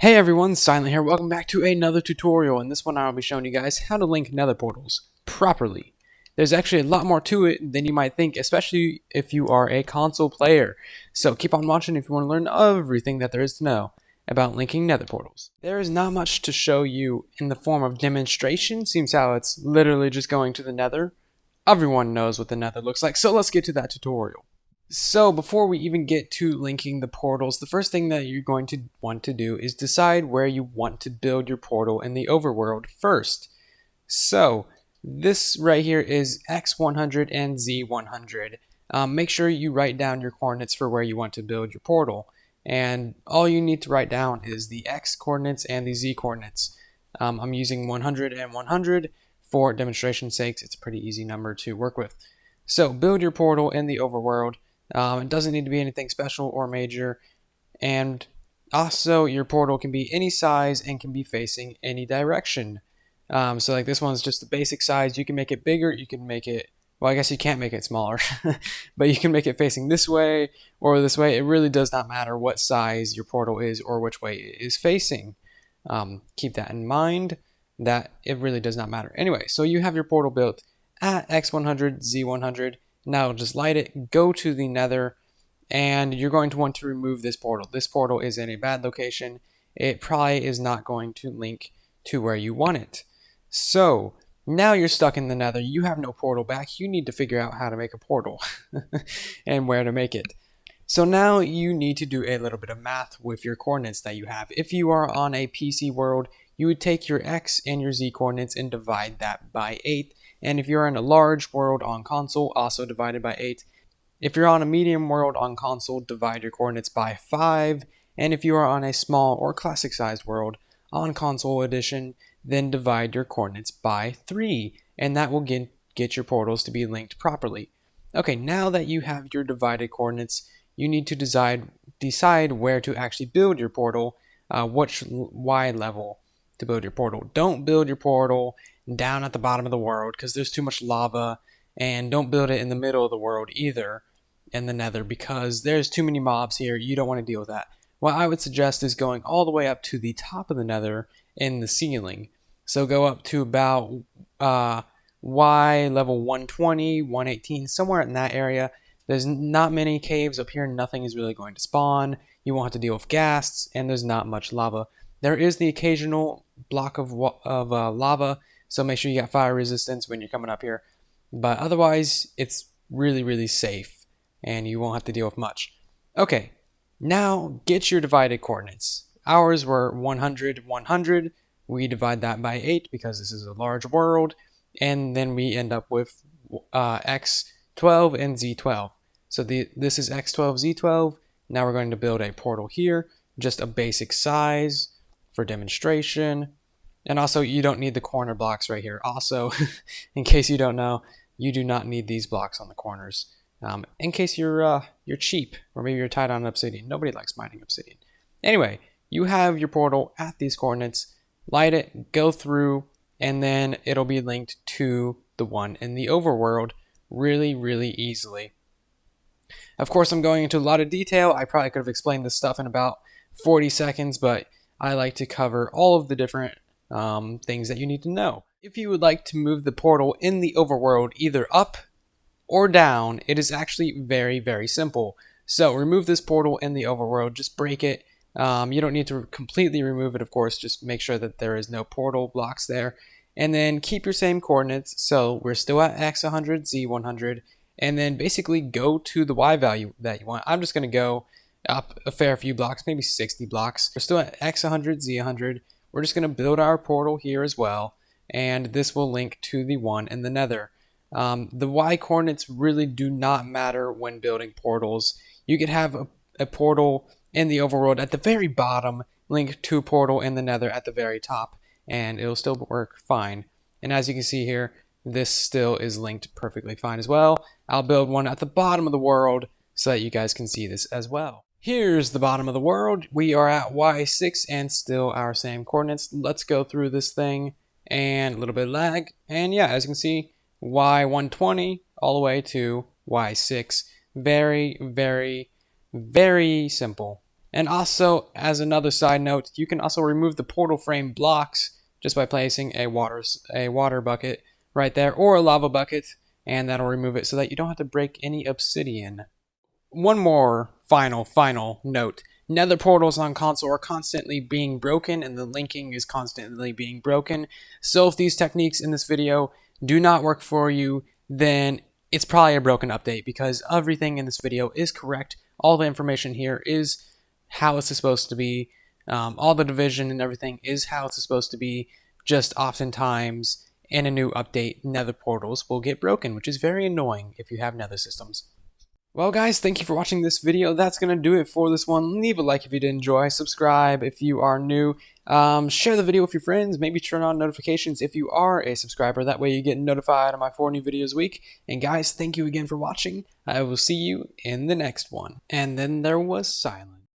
Hey everyone, Silent here. Welcome back to another tutorial. In this one I'll be showing you guys how to link nether portals properly. There's actually a lot more to it than you might think, especially if you are a console player. So keep on watching if you want to learn everything that there is to know about linking nether portals. There is not much to show you in the form of demonstration, seems how it's literally just going to the nether. Everyone knows what the nether looks like, so let's get to that tutorial. So before we even get to linking the portals, the first thing that you're going to want to do is decide where you want to build your portal in the overworld first. So this right here is x100 and z100. Make sure you write down your coordinates for where you want to build your portal. And all you need to write down is the x coordinates and the z coordinates. I'm using 100 and 100 for demonstration sakes. It's a pretty easy number to work with. So build your portal in the overworld. It doesn't need to be anything special or major, and also your portal can be any size and can be facing any direction. So like this one's just the basic size. You can make it bigger, you can make it, well, I guess you can't make it smaller, but you can make it facing this way or this way. It really does not matter what size your portal is or which way it is facing. Keep that in mind, that it really does not matter. Anyway, so you have your portal built at x100, z100. Now just light it, go to the nether, and you're going to want to remove this portal. This portal is in a bad location. It probably is not going to link to where you want it. So now you're stuck in the nether. You have no portal back. You need to figure out how to make a portal and where to make it. So now you need to do a little bit of math with your coordinates that you have. If you are on a PC world, you would take your x and your z coordinates and divide that by 8. And if you're in a large world on console, also divided by 8. If you're on a medium world on console, divide your coordinates by 5. And if you are on a small or classic sized world on console edition, then divide your coordinates by 3. And that will get your portals to be linked properly. Okay, now that you have your divided coordinates, you need to decide where to actually build your portal, which Y level to build your portal. Don't build your portal down at the bottom of the world because there's too much lava, and don't build it in the middle of the world either in the nether because there's too many mobs here. You don't want to deal with that. What I would suggest is going all the way up to the top of the nether in the ceiling. So go up to about Y level 120, 118, somewhere in that area. There's not many caves up here. Nothing is really going to spawn. You won't have to deal with ghasts, and there's not much lava. There is the occasional block of lava, so make sure you got fire resistance when you're coming up here. But otherwise, it's really, really safe, and you won't have to deal with much. Okay, now get your divided coordinates. Ours were 100, 100. We divide that by 8 because this is a large world, and then we end up with x12 and z12. So this is x12, z12. Now we're going to build a portal here, just a basic size for demonstration. And also, you don't need the corner blocks right here. Also, in case you don't know, you do not need these blocks on the corners. In case you're cheap, or maybe you're tied on obsidian. Nobody likes mining obsidian. Anyway, you have your portal at these coordinates. Light it, go through, and then it'll be linked to the one in the overworld really, really easily. Of course, I'm going into a lot of detail. I probably could have explained this stuff in about 40 seconds, but I like to cover all of the different things that you need to know. If you would like to move the portal in the overworld either up or down, it is actually very, very simple. So remove this portal in the overworld, just break it. You don't need to completely remove it, of course, just make sure that there is no portal blocks there. And then keep your same coordinates, so we're still at x100, z100, and then basically go to the y value that you want. I'm just going to go up a fair few blocks, maybe 60 blocks. We're still at x100, z100. We're just going to build our portal here as well, and this will link to the one in the nether. The y coordinates really do not matter when building portals. You could have a portal in the overworld at the very bottom, link to a portal in the nether at the very top, and it'll still work fine. And as you can see here, this still is linked perfectly fine as well. I'll build one at the bottom of the world so that you guys can see this as well. Here's the bottom of the world. We are at y6 and still our same coordinates. Let's go through this thing, and a little bit of lag. And yeah, as you can see, y120 all the way to y6. Very, very, very simple. And also, as another side note, you can also remove the portal frame blocks just by placing a water bucket right there, or a lava bucket, and that'll remove it so that you don't have to break any obsidian. One more final note. Nether portals on console are constantly being broken, and the linking is constantly being broken. So if these techniques in this video do not work for you, then it's probably a broken update, because everything in this video is correct. All the information here is how it's supposed to be. All the division and everything is how it's supposed to be. Just oftentimes in a new update, nether portals will get broken, which is very annoying if you have nether systems. Well guys, thank you for watching this video. That's going to do it for this one. Leave a like if you did enjoy, subscribe if you are new, share the video with your friends, maybe turn on notifications if you are a subscriber. That way you get notified of my 4 new videos a week. And guys, thank you again for watching. I will see you in the next one. And then there was silence.